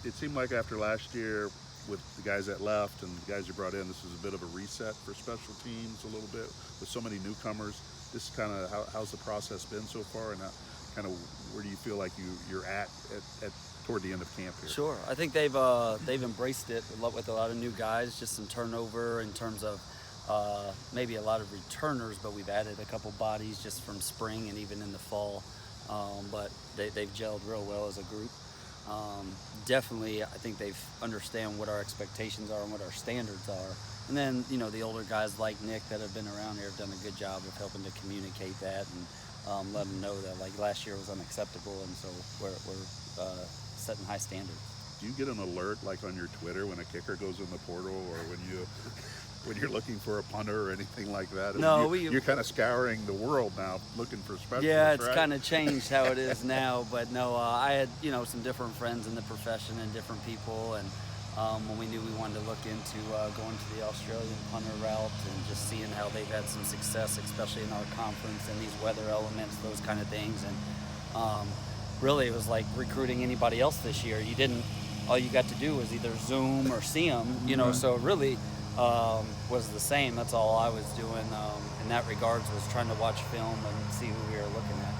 it seemed like after last year with the guys that left and the guys you brought in, this is a bit of a reset for special teams a little bit with so many newcomers. This is kind of how's the process been so far, and kind of where do you feel like you're at toward the end of camp here? Sure, I think they've embraced it with a lot of new guys, just some turnover in terms of maybe a lot of returners, but we've added a couple bodies just from spring and even in the fall. But they've gelled real well as a group. Definitely, I think they understand what our expectations are and what our standards are. And then, you know, the older guys like Nick that have been around here have done a good job of helping to communicate that and let them know that, like, last year was unacceptable, and so we're setting high standards. Do you get an alert, like on your Twitter, when a kicker goes in the portal, or when you're looking for a punter or anything like that? No, you're kind of scouring the world now, looking for specialists. Yeah, it's right? kind of changed how it is now. But no, I had, you know, some different friends in the profession and different people, and when we knew we wanted to look into going to the Australian punter route and just seeing how they've had some success, especially in our conference and these weather elements, those kind of things. And really, it was like recruiting anybody else this year. All you got to do was either Zoom or see them, you know. So it really was the same. That's all I was doing in that regards, was trying to watch film and see who we were looking at.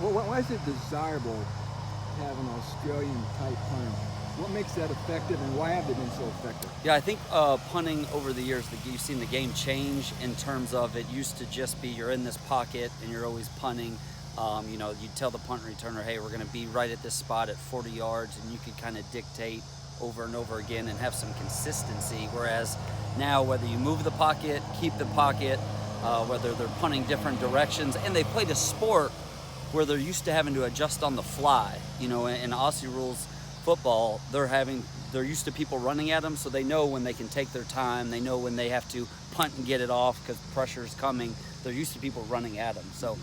Well, why is it desirable to have an Australian type punter? What makes that effective, and why have they been so effective? Yeah, I think punting over the years, you've seen the game change in terms of it used to just be you're in this pocket and you're always punting. You know, you tell the punt returner, hey, we're going to be right at this spot at 40 yards, and you could kind of dictate over and over again and have some consistency. Whereas now, whether you move the pocket, keep the pocket, whether they're punting different directions, and they played a sport where they're used to having to adjust on the fly. You know, in Aussie rules football, they're used to people running at them, so they know when they can take their time. They know when they have to punt and get it off because pressure is coming. They're used to people running at them. So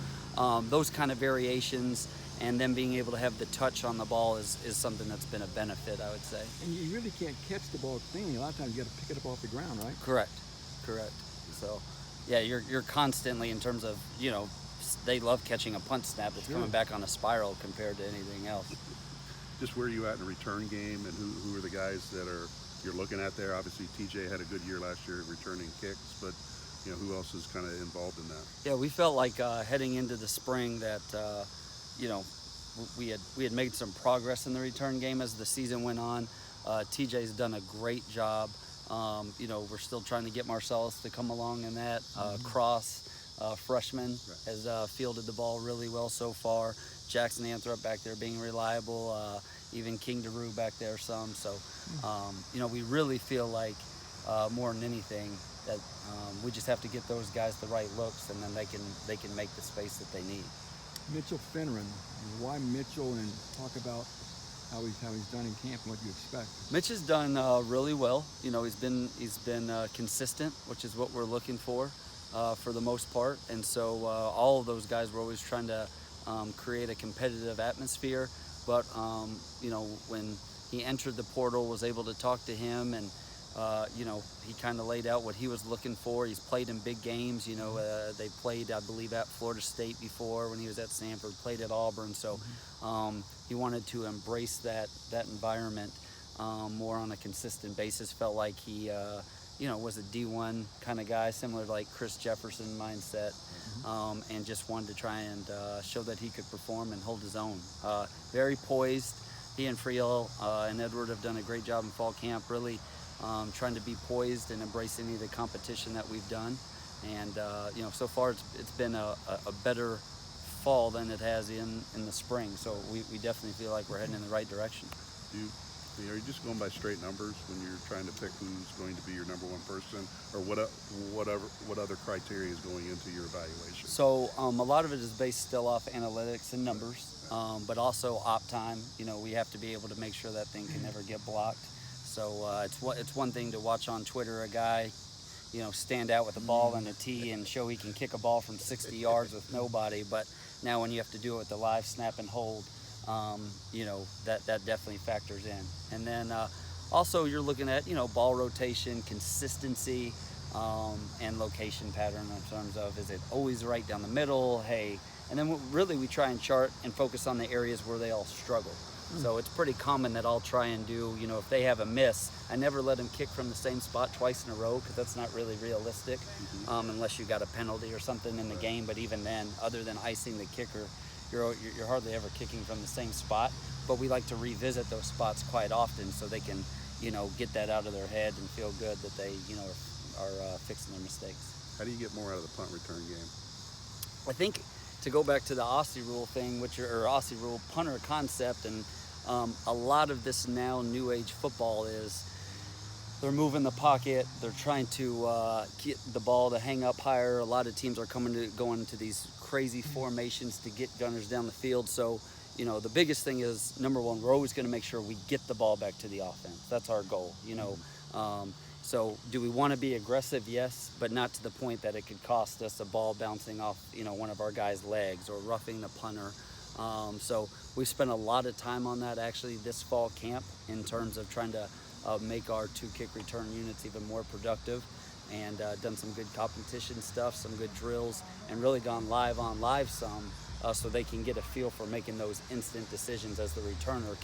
those kind of variations, and then being able to have the touch on the ball is something that's been a benefit, I would say. And you really can't catch the ball cleanly. A lot of times you got to pick it up off the ground, right? Correct. So, yeah, you're constantly, in terms of, you know, they love catching a punt snap that's coming back on a spiral compared to anything else. Just where are you at in a return game, and who are the guys that you're looking at there? Obviously, TJ had a good year last year returning kicks, but you know, who else is kind of involved in that? Yeah, we felt like heading into the spring that you know, we had made some progress in the return game as the season went on. TJ's done a great job. You know, we're still trying to get Marcellus to come along in that. Cross, freshman, has fielded the ball really well so far. Jackson Anthrop back there being reliable. Even King DeRue back there some. So, you know, we really feel like more than anything that we just have to get those guys the right looks, and then they can make the space that they need. Mitchell Finneran, why Mitchell, and talk about how he's done in camp and what you expect. Mitch has done really well. You know, he's been consistent, which is what we're looking for the most part. And so all of those guys were always trying to create a competitive atmosphere. But you know, when he entered the portal, was able to talk to him, and you know, he kind of laid out what he was looking for. He's played in big games. You know, they played, I believe, at Florida State before when he was at Stanford, played at Auburn. So he wanted to embrace that environment more on a consistent basis. Felt like he, you know, was a D1 kind of guy, similar to like Chris Jefferson mindset, and just wanted to try and show that he could perform and hold his own. Very poised. He and Friel and Edward have done a great job in fall camp, really trying to be poised and embrace any of the competition that we've done. And you know, so far it's been a better fall than it has in the spring. So we definitely feel like we're heading in the right direction. Are you just going by straight numbers when you're trying to pick who's going to be your number one person, or what other criteria is going into your evaluation? So a lot of it is based still off analytics and numbers, but also op time. You know, we have to be able to make sure that thing can never get blocked. So it's one thing to watch on Twitter a guy, you know, stand out with a ball and a tee and show he can kick a ball from 60 yards with nobody. But now when you have to do it with the live snap and hold, you know, that definitely factors in. And then also you're looking at, you know, ball rotation, consistency, and location pattern in terms of, is it always right down the middle? Hey, and then really we try and chart and focus on the areas where they all struggle. So it's pretty common that I'll try and do, if they have a miss, I never let them kick from the same spot twice in a row, because that's not really realistic, unless you got a penalty or something in the game. But even then, other than icing the kicker, you're hardly ever kicking from the same spot. But we like to revisit those spots quite often, so they can, get that out of their head and feel good that they, are fixing their mistakes. How do you get more out of the punt return game? I think, to go back to the Aussie rule thing, or Aussie rule punter concept, and a lot of this now new age football is they're moving the pocket, they're trying to get the ball to hang up higher. A lot of teams are going into these crazy formations to get gunners down the field. So, the biggest thing is, number one, we're always going to make sure we get the ball back to the offense. That's our goal, So do we want to be aggressive? Yes, but not to the point that it could cost us a ball bouncing off, one of our guys' legs, or roughing the punter. So we spent a lot of time on that actually this fall camp, in terms of trying to make our 2 kick return units even more productive, and done some good competition stuff, some good drills, and really gone live on live some, so they can get a feel for making those instant decisions as the returner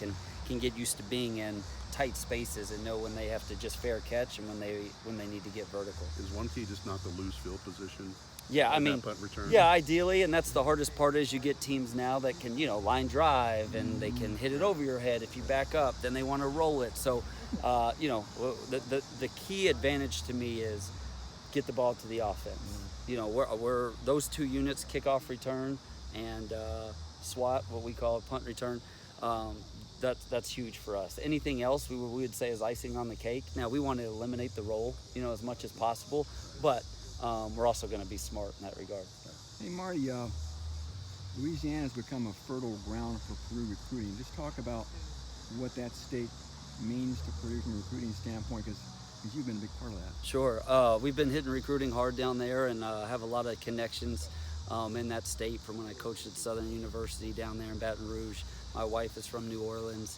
can get used to being in tight spaces and know when they have to just fair catch and when they need to get vertical. Is one key just not to lose field position? Yeah, I mean, punt return? Yeah, ideally, and that's the hardest part, is you get teams now that can, line drive, and they can hit it over your head if you back up, then they want to roll it. So, the key advantage to me is get the ball to the offense. We're those 2 units, kickoff return and SWAT, what we call a punt return. That's huge for us. Anything else we would say is icing on the cake. Now, we want to eliminate the roll, as much as possible, but we're also going to be smart in that regard. Hey, Marty, Louisiana's become a fertile ground for Purdue recruiting. Just talk about what that state means to Purdue from a recruiting standpoint, because you've been a big part of that. Sure. We've been hitting recruiting hard down there, and have a lot of connections in that state from when I coached at Southern University down there in Baton Rouge. My wife is from New Orleans,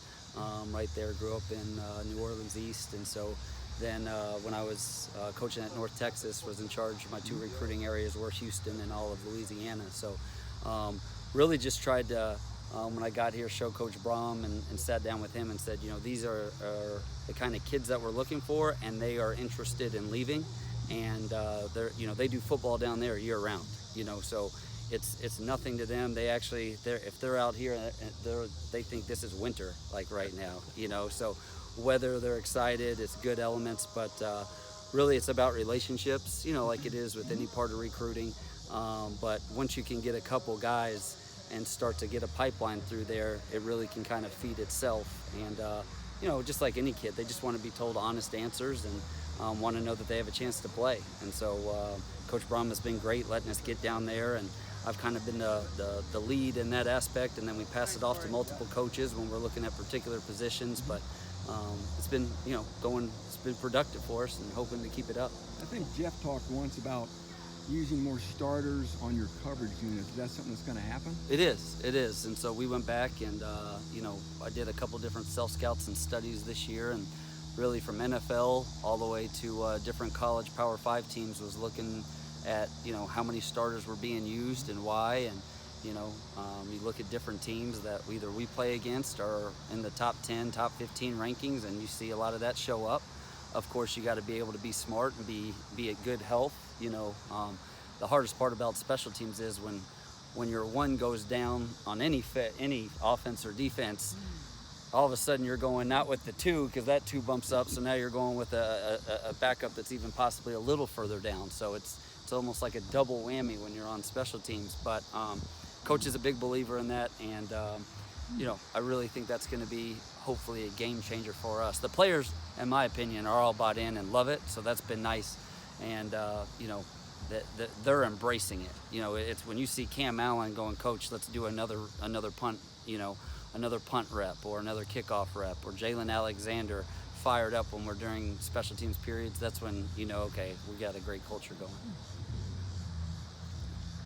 right there, grew up in New Orleans East, and so then when I was coaching at North Texas, was in charge of my 2 recruiting areas, were Houston and all of Louisiana. So really just tried to, when I got here, show Coach Brom and sat down with him and said, these are the kind of kids that we're looking for, and they are interested in leaving, and they do football down there year round, so it's nothing to them. They actually, if they're out here, they think this is winter, like right now, so whether they're excited, it's good elements, but really it's about relationships, like it is with any part of recruiting. But once you can get a couple guys and start to get a pipeline through there, it really can kind of feed itself. And just like any kid, they just want to be told honest answers and want to know that they have a chance to play. And so Coach Brom has been great letting us get down there, and I've kind of been the lead in that aspect, and then we pass it off to multiple coaches when we're looking at particular positions. But it's been, it's been productive for us, and hoping to keep it up. I think Jeff talked once about using more starters on your coverage units. Is that something that's going to happen? It is. And so we went back and, I did a couple different self-scouts and studies this year, and really from NFL all the way to different college Power 5 teams, was looking at, how many starters were being used and why. And, you look at different teams that either we play against or in the top 10, top 15 rankings, and you see a lot of that show up. Of course, you got to be able to be smart and be at good health. The hardest part about special teams is when your one goes down on any offense or defense, all of a sudden you're going not with the 2, because that 2 bumps up, so now you're going with a backup that's even possibly a little further down. So it's almost like a double whammy when you're on special teams. But Coach is a big believer in that, and I really think that's going to be hopefully a game changer for us. The players, in my opinion, are all bought in and love it, so that's been nice. And they're embracing it. It's when you see Cam Allen going, Coach, let's do another punt, another punt rep or another kickoff rep, or Jalen Alexander fired up when we're during special teams periods. That's when okay, we got a great culture going.